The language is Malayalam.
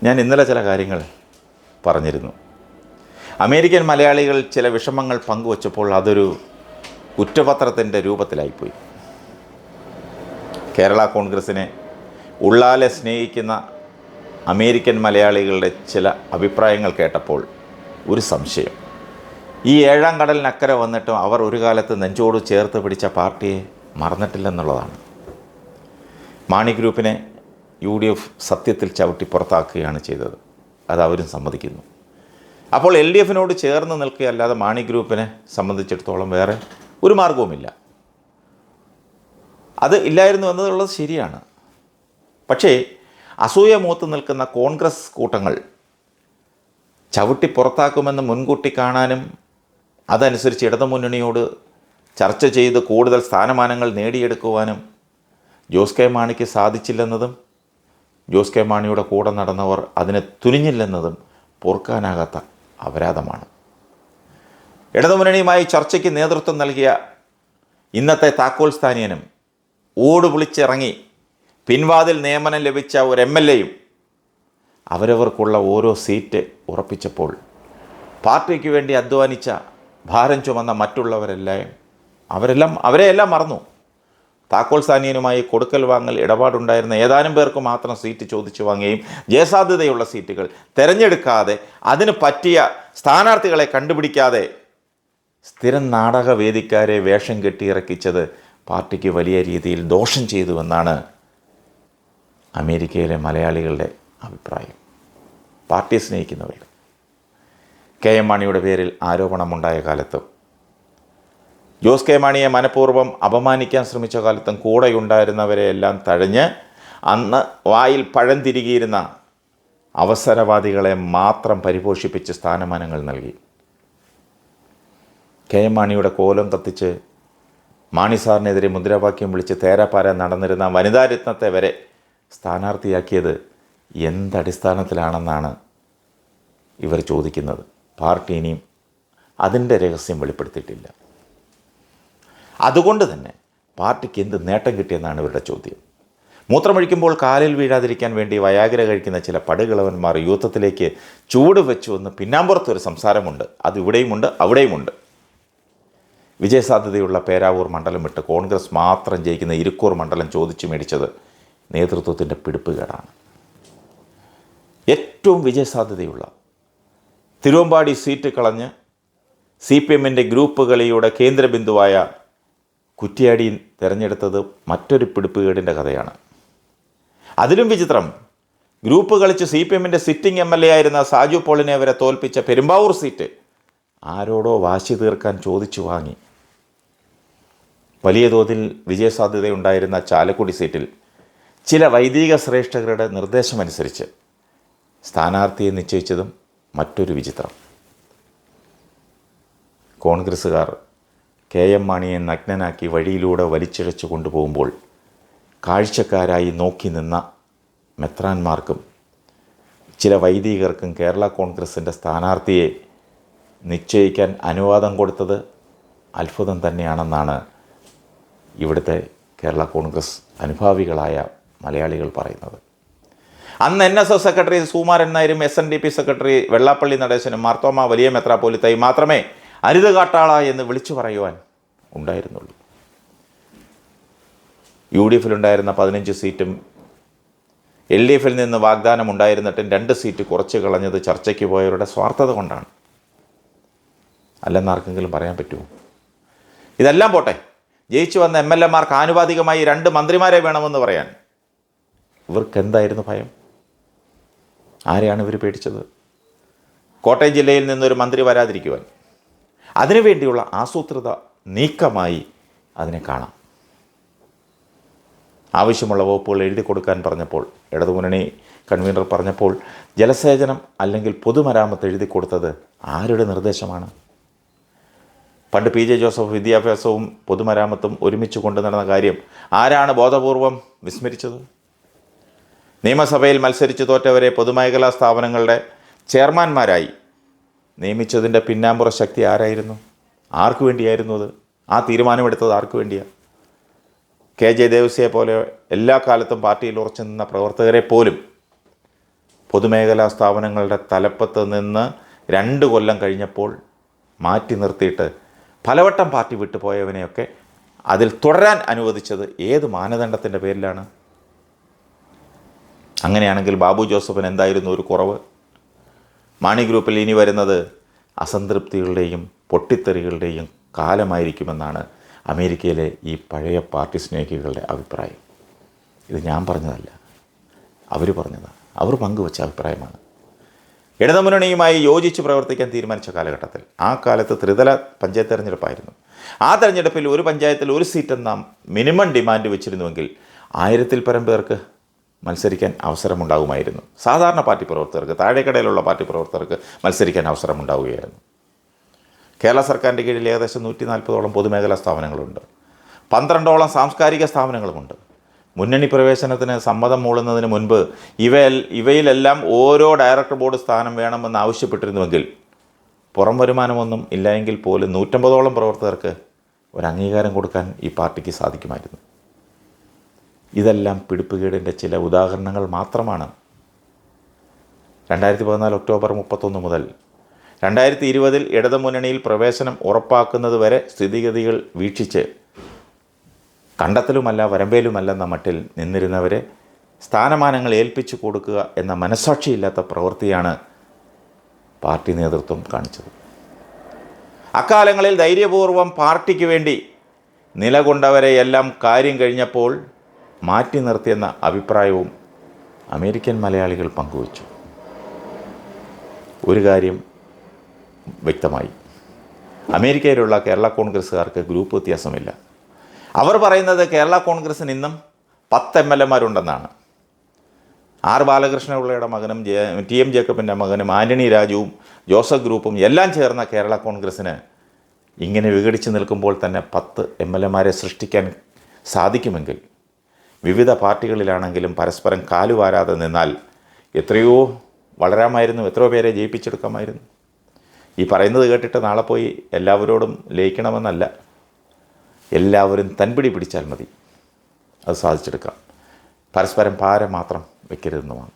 ഞാൻ ഇന്നലെ ചില കാര്യങ്ങൾ പറഞ്ഞിരുന്നു. അമേരിക്കൻ മലയാളികൾ ചില വിഷമങ്ങൾ പങ്കുവച്ചപ്പോൾ അതൊരു കുറ്റപത്രത്തിൻ്റെ രൂപത്തിലായിപ്പോയി. കേരള കോൺഗ്രസിനെ ഉള്ളാലെ സ്നേഹിക്കുന്ന അമേരിക്കൻ മലയാളികളുടെ ചില അഭിപ്രായങ്ങൾ കേട്ടപ്പോൾ ഒരു സംശയം. ഈ ഏഴാം കടലിനക്കരെ വന്നിട്ടും അവർ ഒരു കാലത്ത് നെഞ്ചോട് ചേർത്ത് പിടിച്ച പാർട്ടിയെ മറന്നിട്ടില്ലെന്നുള്ളതാണ്. മാണി ഗ്രൂപ്പിനെ UDF സത്യത്തിൽ ചവിട്ടി പുറത്താക്കുകയാണ് ചെയ്തത്. അത് അവരും സമ്മതിക്കുന്നു. അപ്പോൾ LDFിനോട് ചേർന്ന് നിൽക്കുകയല്ലാതെ മാണി ഗ്രൂപ്പിനെ സംബന്ധിച്ചിടത്തോളം വേറെ ഒരു മാർഗവുമില്ല. അത് ഇല്ലായിരുന്നു എന്നതുള്ളത് ശരിയാണ്. പക്ഷേ അസൂയ മൂത്ത് നിൽക്കുന്ന കോൺഗ്രസ് കൂട്ടങ്ങൾ ചവിട്ടി പുറത്താക്കുമെന്ന് മുൻകൂട്ടി കാണാനും അതനുസരിച്ച് ഇടതുമുന്നണിയോട് ചർച്ച ചെയ്ത് കൂടുതൽ സ്ഥാനമാനങ്ങൾ നേടിയെടുക്കുവാനും ജോസ് കെ മാണിക്ക് സാധിച്ചില്ലെന്നതും ജോസ് കെ മാണിയുടെ കൂടെ നടന്നവർ അതിന് തുനിഞ്ഞില്ലെന്നതും പൊറുക്കാനാകാത്ത അപരാധമാണ്. ഇടതുമുന്നണിയുമായി ചർച്ചയ്ക്ക് നേതൃത്വം നൽകിയ ഇന്നത്തെ താക്കോൽ സ്ഥാനീയനും ഓടുപൊളിച്ചിറങ്ങി പിൻവാതിൽ നിയമനം ലഭിച്ച ഒരു MLAയും അവരവർക്കുള്ള ഓരോ സീറ്റ് ഉറപ്പിച്ചപ്പോൾ പാർട്ടിക്ക് വേണ്ടി അധ്വാനിച്ച ഭാരം ചുമന്ന അവരെയെല്ലാം മറന്നു. താക്കോൽ സ്ഥാനീയനുമായി കൊടുക്കൽ വാങ്ങൽ ഇടപാടുണ്ടായിരുന്ന ഏതാനും പേർക്ക് മാത്രം സീറ്റ് ചോദിച്ചു വാങ്ങുകയും ജയസാധ്യതയുള്ള സീറ്റുകൾ തിരഞ്ഞെടുക്കാതെ അതിന് പറ്റിയ സ്ഥാനാർത്ഥികളെ കണ്ടുപിടിക്കാതെ സ്ഥിരം നാടകവേദിക്കാരെ വേഷം കെട്ടിയിറക്കിച്ചത് പാർട്ടിക്ക് വലിയ രീതിയിൽ ദോഷം ചെയ്തുവെന്നാണ് അമേരിക്കയിലെ മലയാളികളുടെ അഭിപ്രായം. പാർട്ടിയെ സ്നേഹിക്കുന്നവർ KM മാണിയുടെ പേരിൽ ആരോപണമുണ്ടായ കാലത്തും ജോസ് കെ മാണിയെ മനഃപൂർവ്വം അപമാനിക്കാൻ ശ്രമിച്ച കാലത്തും കൂടെയുണ്ടായിരുന്നവരെയെല്ലാം തഴഞ്ഞ് അന്ന് വായിൽ പഴം തിരികിയിരുന്ന അവസരവാദികളെ മാത്രം പരിപോഷിപ്പിച്ച് സ്ഥാനമാനങ്ങൾ നൽകി. KM മാണിയുടെ കോലം കത്തിച്ച് മാണി സാറിനെതിരെ മുദ്രാവാക്യം വിളിച്ച് തേരാപ്പാര നടന്നിരുന്ന വനിതാരത്നത്തെ വരെ സ്ഥാനാർത്ഥിയാക്കിയത് എന്തടിസ്ഥാനത്തിലാണെന്നാണ് ഇവർ ചോദിക്കുന്നത്. പാർട്ടി ഇനിയും അതിൻ്റെ രഹസ്യം വെളിപ്പെടുത്തിയിട്ടില്ല. അതുകൊണ്ട് തന്നെ പാർട്ടിക്ക് എന്ത് നേട്ടം കിട്ടിയെന്നാണ് ഇവരുടെ ചോദ്യം. മൂത്രമൊഴിക്കുമ്പോൾ കാലിൽ വീഴാതിരിക്കാൻ വേണ്ടി വയാഗ്ര കഴിക്കുന്ന ചില പടുകിളവന്മാർ യൂത്തത്തിലേക്ക് ചൂട് വെച്ചു എന്ന് പിന്നാമ്പുറത്തൊരു സംസാരമുണ്ട്. അത് ഇവിടെയുമുണ്ട് അവിടെയുമുണ്ട്. വിജയസാധ്യതയുള്ള പേരാവൂർ മണ്ഡലം വിട്ട് കോൺഗ്രസ് മാത്രം ജയിക്കുന്ന ഇരിക്കൂർ മണ്ഡലം ചോദിച്ചു മേടിച്ചത് നേതൃത്വത്തിൻ്റെ പിടിപ്പുകേടാണ്. ഏറ്റവും വിജയസാധ്യതയുള്ള തിരുവമ്പാടി സീറ്റ് കളഞ്ഞ് CPMൻ്റെ ഗ്രൂപ്പ് കളിയുടെ കേന്ദ്രബിന്ദുവായ കുറ്റ്യാടി തിരഞ്ഞെടുത്തത് മറ്റൊരു പിടിപ്പുകേടിൻ്റെ കഥയാണ്. അതിലും വിചിത്രം, ഗ്രൂപ്പ് കളിച്ച് CPMൻ്റെ സിറ്റിംഗ് MLA ആയിരുന്ന സാജു പോളിനെ വരെ തോൽപ്പിച്ച പെരുമ്പാവൂർ സീറ്റ് ആരോടോ വാശി തീർക്കാൻ ചോദിച്ചു വാങ്ങി. വലിയ തോതിൽ വിജയസാധ്യതയുണ്ടായിരുന്ന ചാലക്കുടി സീറ്റിൽ ചില വൈദിക ശ്രേഷ്ഠകരുടെ നിർദ്ദേശമനുസരിച്ച് സ്ഥാനാർത്ഥിയെ നിശ്ചയിച്ചതും മറ്റൊരു വിചിത്രം. കോൺഗ്രസ്സുകാർ KM മാണിയെ നഗ്നനാക്കി വഴിയിലൂടെ വലിച്ചിഴച്ചു കൊണ്ടുപോകുമ്പോൾ കാഴ്ചക്കാരായി നോക്കി നിന്ന മെത്രാന്മാർക്കും ചില വൈദികർക്കും കേരള കോൺഗ്രസിൻ്റെ സ്ഥാനാർത്ഥിയെ നിശ്ചയിക്കാൻ അനുവാദം കൊടുത്തത് അത്ഭുതം തന്നെയാണെന്നാണ് ഇവിടുത്തെ കേരള കോൺഗ്രസ് അനുഭാവികളായ മലയാളികൾ പറയുന്നത്. അന്ന് NSS സെക്രട്ടറി സുകുമാരൻ നായരും SNDP സെക്രട്ടറി വെള്ളാപ്പള്ളി നടേശനും മാർത്തോമ വലിയ മെത്രാപ്പോലിത്തായി മാത്രമേ അരുത് കാട്ടാള എന്ന് വിളിച്ചു പറയുവാൻ ഉണ്ടായിരുന്നുള്ളൂ. UDFിലുണ്ടായിരുന്ന 15 സീറ്റും LDFിൽ നിന്ന് വാഗ്ദാനം ഉണ്ടായിരുന്നിട്ടും 2 സീറ്റ് കുറച്ച് കളഞ്ഞത് ചർച്ചയ്ക്ക് പോയവരുടെ സ്വാർത്ഥത കൊണ്ടാണ്. അല്ലെന്നാർക്കെങ്കിലും പറയാൻ പറ്റുമോ? ഇതെല്ലാം പോട്ടെ, ജയിച്ചു വന്ന MLAമാർക്ക് ആനുപാതികമായി 2 മന്ത്രിമാരെ വേണമെന്ന് പറയാൻ ഇവർക്ക് എന്തായിരുന്നു ഭയം? ആരെയാണ് ഇവർ പേടിച്ചത്? കോട്ടയം ജില്ലയിൽ നിന്നൊരു മന്ത്രി വരാതിരിക്കുവാൻ. അതിനുവേണ്ടിയുള്ള ആസൂത്രിത നീക്കമായി അതിനെ കാണാം. ആവശ്യമുള്ള വകുപ്പുകൾ എഴുതി കൊടുക്കാൻ പറഞ്ഞപ്പോൾ, ഇടതുമുന്നണി കൺവീനർ പറഞ്ഞപ്പോൾ ജലസേചനം അല്ലെങ്കിൽ പൊതുമരാമത്ത് എഴുതി കൊടുത്തത് ആരുടെ നിർദ്ദേശമാണ്? പണ്ട് PJ ജോസഫ് വിദ്യാഭ്യാസവും പൊതുമരാമത്തും ഒരുമിച്ച് കൊണ്ടു നടന്ന കാര്യം ആരാണ് ബോധപൂർവം വിസ്മരിച്ചത്? നിയമസഭയിൽ മത്സരിച്ച് തോറ്റവരെ പൊതുമേഖലാ സ്ഥാപനങ്ങളുടെ ചെയർമാൻമാരായി നിയമിച്ചതിൻ്റെ പിന്നാമ്പുറ ശക്തി ആരായിരുന്നു? ആർക്കു വേണ്ടിയായിരുന്നു അത്? ആ തീരുമാനമെടുത്തത് ആർക്കു വേണ്ടിയാണ്? KJ ദേവസ്യയെ പോലെ എല്ലാ കാലത്തും പാർട്ടിയിൽ ഉറച്ചു നിന്ന പ്രവർത്തകരെ പോലും പൊതുമേഖലാ സ്ഥാപനങ്ങളുടെ തലപ്പത്ത് നിന്ന് 2 കൊല്ലം കഴിഞ്ഞപ്പോൾ മാറ്റി നിർത്തിയിട്ട് പലവട്ടം പാർട്ടി വിട്ടുപോയവനെയൊക്കെ അതിൽ തുടരാൻ അനുവദിച്ചത് ഏത് മാനദണ്ഡത്തിൻ്റെ പേരിലാണ്? അങ്ങനെയാണെങ്കിൽ ബാബു ജോസഫിന് എന്തായിരുന്നു ഒരു കുറവ്? മാണി ഗ്രൂപ്പിൽ ഇനി വരുന്നത് അസംതൃപ്തികളുടെയും പൊട്ടിത്തെറികളുടെയും കാലമായിരിക്കുമെന്നാണ് അമേരിക്കയിലെ ഈ പഴയ പാർട്ടി സ്നേഹികളുടെ അഭിപ്രായം. ഇത് ഞാൻ പറഞ്ഞതല്ല, അവർ പറഞ്ഞതാണ്, അവർ പങ്കുവച്ച അഭിപ്രായമാണ്. ഇടതുമുന്നണിയുമായി യോജിച്ച് പ്രവർത്തിക്കാൻ തീരുമാനിച്ച കാലഘട്ടത്തിൽ, ആ കാലത്ത് ത്രിതല പഞ്ചായത്ത് തെരഞ്ഞെടുപ്പായിരുന്നു. ആ തെരഞ്ഞെടുപ്പിൽ ഒരു പഞ്ചായത്തിൽ 1 സീറ്റെന്ന മിനിമം ഡിമാൻഡ് വെച്ചിരുന്നുവെങ്കിൽ 1000-ൽ പരം പേർക്ക് മത്സരിക്കാൻ അവസരമുണ്ടാകുമായിരുന്നു. സാധാരണ പാർട്ടി പ്രവർത്തകർക്ക്, താഴേക്കടയിലുള്ള പാർട്ടി പ്രവർത്തകർക്ക് മത്സരിക്കാൻ അവസരമുണ്ടാവുകയായിരുന്നു. കേരള സർക്കാരിൻ്റെ കീഴിൽ ഏകദേശം 140ഓളം പൊതുമേഖലാ സ്ഥാപനങ്ങളുണ്ട്. 12ഓളം സാംസ്കാരിക സ്ഥാപനങ്ങളുമുണ്ട്. മുന്നണി പ്രവേശനത്തിന് സമ്മതം മൂളുന്നതിന് മുൻപ് ഇവയിലെല്ലാം ഓരോ ഡയറക്ടർ ബോർഡ് സ്ഥാനം വേണമെന്ന് ആവശ്യപ്പെട്ടിരുന്നുവെങ്കിൽ പുറം വരുമാനമൊന്നും ഇല്ലായെങ്കിൽ പോലും 150ഓളം പ്രവർത്തകർക്ക് ഒരു അംഗീകാരം കൊടുക്കാൻ ഈ പാർട്ടിക്ക് സാധിക്കുമായിരുന്നു. ഇതെല്ലാം പിടിപ്പുകേടിൻ്റെ ചില ഉദാഹരണങ്ങൾ മാത്രമാണ്. 2014 ഒക്ടോബർ 31 മുതൽ 2020 ഇടതുമുന്നണിയിൽ പ്രവേശനം ഉറപ്പാക്കുന്നത് വരെ സ്ഥിതിഗതികൾ വീക്ഷിച്ച് കണ്ടെത്തലുമല്ല വരമ്പേലുമല്ലെന്ന മട്ടിൽ നിന്നിരുന്നവരെ സ്ഥാനമാനങ്ങൾ ഏൽപ്പിച്ചു കൊടുക്കുക എന്ന മനസ്സാക്ഷിയില്ലാത്ത പ്രവൃത്തിയാണ് പാർട്ടി നേതൃത്വം കാണിച്ചത്. അക്കാലങ്ങളിൽ ധൈര്യപൂർവ്വം പാർട്ടിക്ക് വേണ്ടി നിലകൊണ്ടവരെയെല്ലാം കാര്യം കഴിഞ്ഞപ്പോൾ മാറ്റി നിർത്തിയെന്ന അഭിപ്രായവും അമേരിക്കൻ മലയാളികൾ പങ്കുവച്ചു. ഒരു കാര്യം വ്യക്തമായി, അമേരിക്കയിലുള്ള കേരള കോൺഗ്രസ്സുകാർക്ക് ഗ്രൂപ്പ് വ്യത്യാസമില്ല. അവർ പറയുന്നത് കേരള കോൺഗ്രസ്സിന് ഇന്നും 10 MLA-മാരുണ്ടെന്നാണ്. ആർ ബാലകൃഷ്ണപിള്ളയുടെ മകനും TM ജേക്കബിൻ്റെ മകനും ആൻ്റണി രാജുവും ജോസഫ് ഗ്രൂപ്പും എല്ലാം ചേർന്ന കേരള കോൺഗ്രസ്സിന് ഇങ്ങനെ വിഘടിച്ച് നിൽക്കുമ്പോൾ തന്നെ 10 MLA-മാരെ സൃഷ്ടിക്കാൻ സാധിക്കുമെങ്കിൽ വിവിധ പാർട്ടികളിലാണെങ്കിലും പരസ്പരം കാലുവാരാതെ നിന്നാൽ എത്രയോ വളരാമായിരുന്നു, എത്രയോ പേരെ ജയിപ്പിച്ചെടുക്കാമായിരുന്നു. ഈ പറയുന്നത് കേട്ടിട്ട് നാളെ പോയി എല്ലാവരോടും ലയിക്കണമെന്നല്ല, എല്ലാവരും തൻപിടി പിടിച്ചാൽ മതി, അത് സാധിച്ചെടുക്കാം. പരസ്പരം ഭാരം മാത്രം വയ്ക്കരുതെന്നുമാണ്.